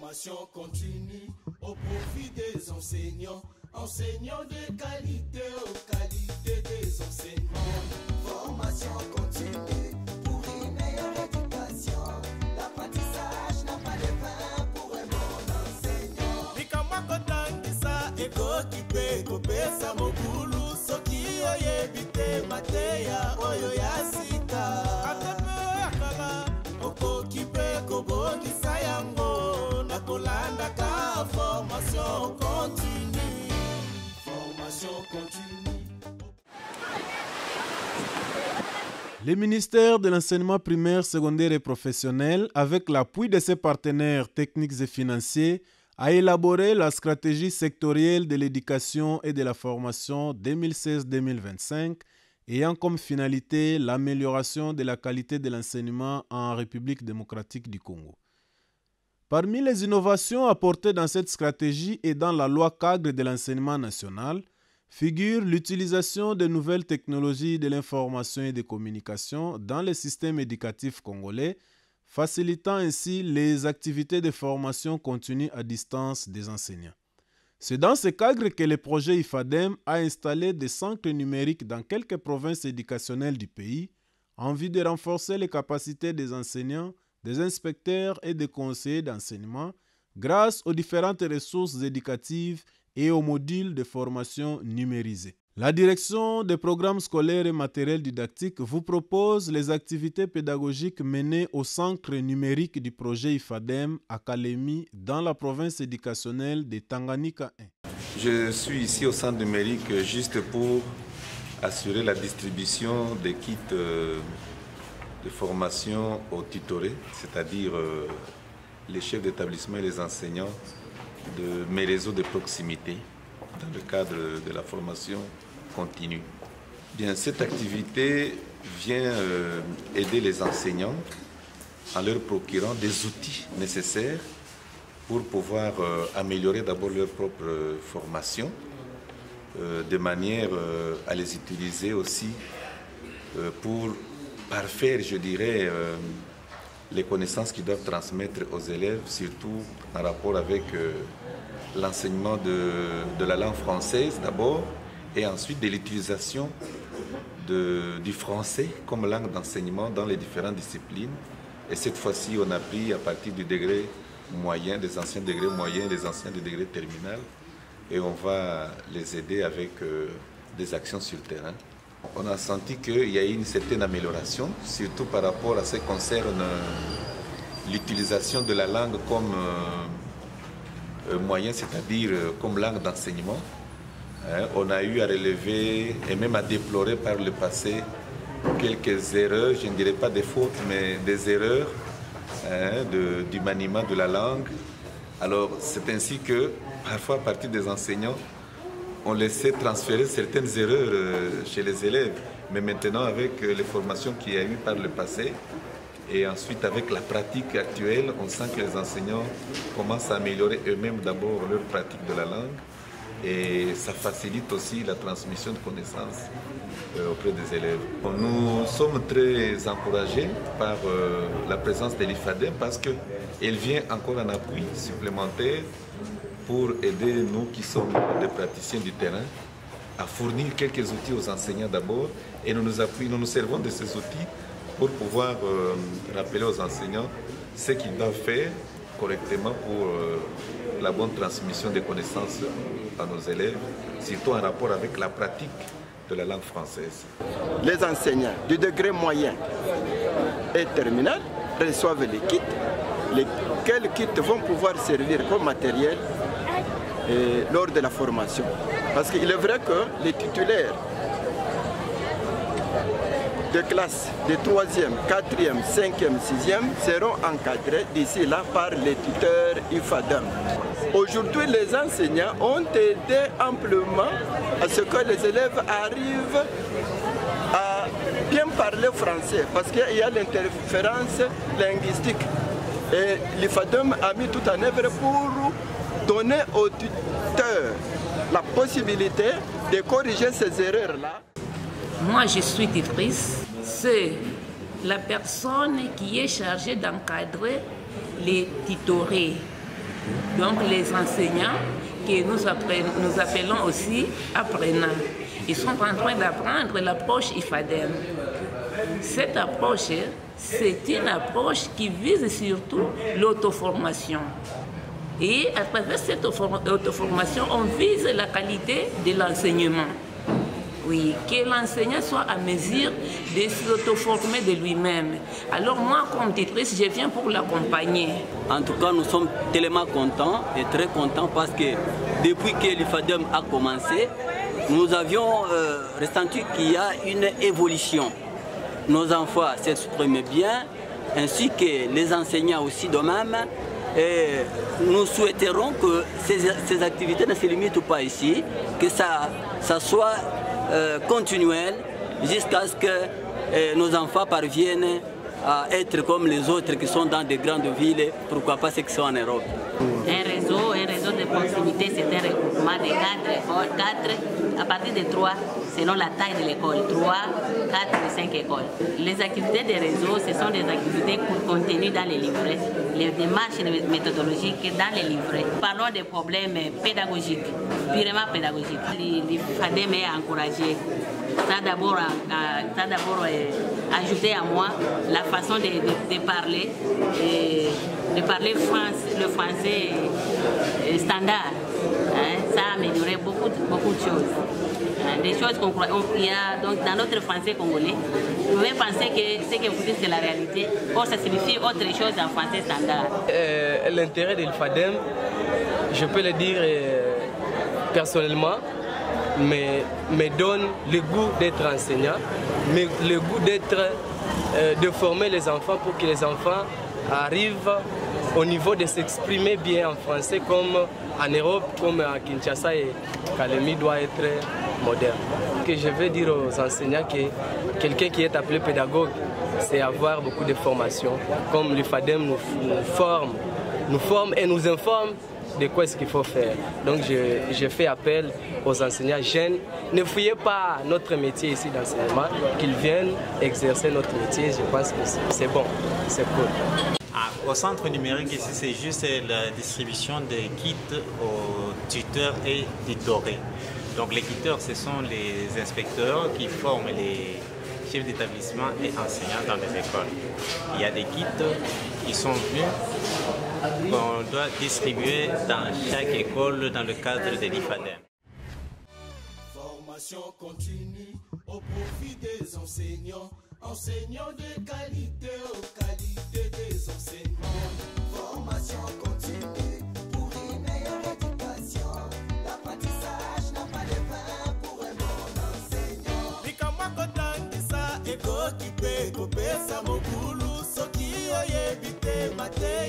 Formation continue au profit des enseignants. Enseignants de qualité aux qualités des enseignants. Formation continue pour une meilleure éducation. L'apprentissage n'a pas de fin pour un bon enseignant. Bikamwakotangisa ekokipe kopesa mokulu soki oyebite mateya oyo yasika. Atepe akala okokipe kobongisa yango nakolanda ka formation continue. Formation continue. Le ministère de l'enseignement primaire, secondaire et professionnel, avec l'appui de ses partenaires techniques et financiers, a élaboré la stratégie sectorielle de l'éducation et de la formation 2016-2025, ayant comme finalité l'amélioration de la qualité de l'enseignement en République démocratique du Congo. Parmi les innovations apportées dans cette stratégie et dans la loi cadre de l'enseignement national, figure l'utilisation de nouvelles technologies de l'information et des communications dans le système éducatif congolais, facilitant ainsi les activités de formation continue à distance des enseignants. C'est dans ce cadre que le projet IFADEM a installé des centres numériques dans quelques provinces éducationnelles du pays, en vue de renforcer les capacités des enseignants, des inspecteurs et des conseillers d'enseignement grâce aux différentes ressources éducatives et aux modules de formation numérisés. La direction des programmes scolaires et matériels didactiques vous propose les activités pédagogiques menées au centre numérique du projet IFADEM à Kalemi dans la province éducationnelle de Tanganyika 1. Je suis ici au centre numérique juste pour assurer la distribution des kits de formation aux tutorés, c'est-à-dire les chefs d'établissement et les enseignants de mes réseaux de proximité dans le cadre de la formation continue. Bien, cette activité vient aider les enseignants en leur procurant des outils nécessaires pour pouvoir améliorer d'abord leur propre formation, de manière à les utiliser aussi pour parfaire, je dirais, les connaissances qu'ils doivent transmettre aux élèves, surtout en rapport avec l'enseignement de la langue française d'abord, et ensuite de l'utilisation du français comme langue d'enseignement dans les différentes disciplines. Et cette fois-ci, on a pris à partir du degré moyen, des anciens degrés moyens, des anciens du degré terminal, et on va les aider avec des actions sur le terrain. On a senti qu'il y a eu une certaine amélioration, surtout par rapport à ce qui concerne l'utilisation de la langue comme moyen, c'est-à-dire comme langue d'enseignement. On a eu à relever et même à déplorer par le passé quelques erreurs, je ne dirais pas des fautes, mais des erreurs du maniement de la langue. Alors c'est ainsi que parfois à partir des enseignants, on laissait transférer certaines erreurs chez les élèves. Mais maintenant, avec les formations qu'il y a eu par le passé, et ensuite avec la pratique actuelle, on sent que les enseignants commencent à améliorer eux-mêmes d'abord leur pratique de la langue. Et ça facilite aussi la transmission de connaissances auprès des élèves. Nous sommes très encouragés par la présence de l'IFADEM parce qu'elle vient encore en appui supplémentaire pour aider nous qui sommes des praticiens du terrain à fournir quelques outils aux enseignants d'abord, et nous nous servons de ces outils pour pouvoir rappeler aux enseignants ce qu'ils doivent faire correctement pour la bonne transmission des connaissances à nos élèves, surtout en rapport avec la pratique de la langue française. Les enseignants du degré moyen et terminal reçoivent les kits, lesquels kits vont pouvoir servir comme matériel lors de la formation. Parce qu'il est vrai que les titulaires de classe de 3e, 4e, 5e, 6e seront encadrés d'ici là par les tuteurs IFADEM. Aujourd'hui, les enseignants ont aidé amplement à ce que les élèves arrivent à bien parler français parce qu'il y a l'interférence linguistique. Et l'IFADEM a mis tout en œuvre pour donner aux tuteurs la possibilité de corriger ces erreurs-là. Moi, je suis tutrice. C'est la personne qui est chargée d'encadrer les tutorés. Donc les enseignants, que nous appelons aussi apprenants, ils sont en train d'apprendre l'approche IFADEM. Cette approche, c'est une approche qui vise surtout l'auto-formation. Et à travers cette auto-formation, on vise la qualité de l'enseignement. Oui, que l'enseignant soit à mesure de s'auto-former de lui-même. Alors moi, comme tutrice, je viens pour l'accompagner. En tout cas, nous sommes tellement contents et très contents parce que depuis que l'IFADEM a commencé, nous avions ressenti qu'il y a une évolution. Nos enfants s'expriment bien, ainsi que les enseignants aussi de même. Et nous souhaiterons que ces activités ne se limitent pas ici, que ça soit continuel jusqu'à ce que nos enfants parviennent à être comme les autres qui sont dans des grandes villes, pourquoi pas ceux qui sont en Europe. Un réseau de proximité, c'est un regroupement de 4 écoles, 4 à partir de 3 selon la taille de l'école, 3, 4 et 5 écoles. Les activités des réseaux, ce sont des activités contenues dans les livrets, les démarches méthodologiques dans les livrets. Parlons des problèmes pédagogiques, purement pédagogiques. L'IFADEM est encouragé. Ça d'abord ajouté à moi la façon de parler, le français standard. Ça a amélioré beaucoup de choses. Des choses qu'on croit. Il y a donc dans notre français congolais, vous pouvez penser que ce que vous dites c'est la réalité. Or ça signifie autre chose en français standard. L'intérêt de l'IFADEM, je peux le dire personnellement, me donne le goût d'être enseignant, mais le goût de former les enfants pour que les enfants arrivent au niveau de s'exprimer bien en français comme en Europe, comme à Kinshasa et Kalemi doit être moderne. Que je veux dire aux enseignants que quelqu'un qui est appelé pédagogue, c'est avoir beaucoup de formations. Comme l'IFADEM nous forme et nous informe de quoi est-ce qu'il faut faire. Donc je fais appel aux enseignants jeunes. Ne fouillez pas notre métier ici d'enseignement, qu'ils viennent exercer notre métier. Je pense que c'est bon, c'est cool. Au centre numérique ici, c'est juste la distribution des kits aux tuteurs et tutorés. Donc les tuteurs, ce sont les inspecteurs qui forment les chefs d'établissement et enseignants dans les écoles. Il y a des kits qui sont venus qu'on doit distribuer dans chaque école dans le cadre de l'IFADEM. Formation continue au profit des enseignants, enseignants de qualité aux qualités des enseignants. Formation continue pour une meilleure éducation. L'apprentissage n'a pas de fin pour un bon enseignant. Bikamako tangisa eko kipe kopesa mokulu soki oyebite mate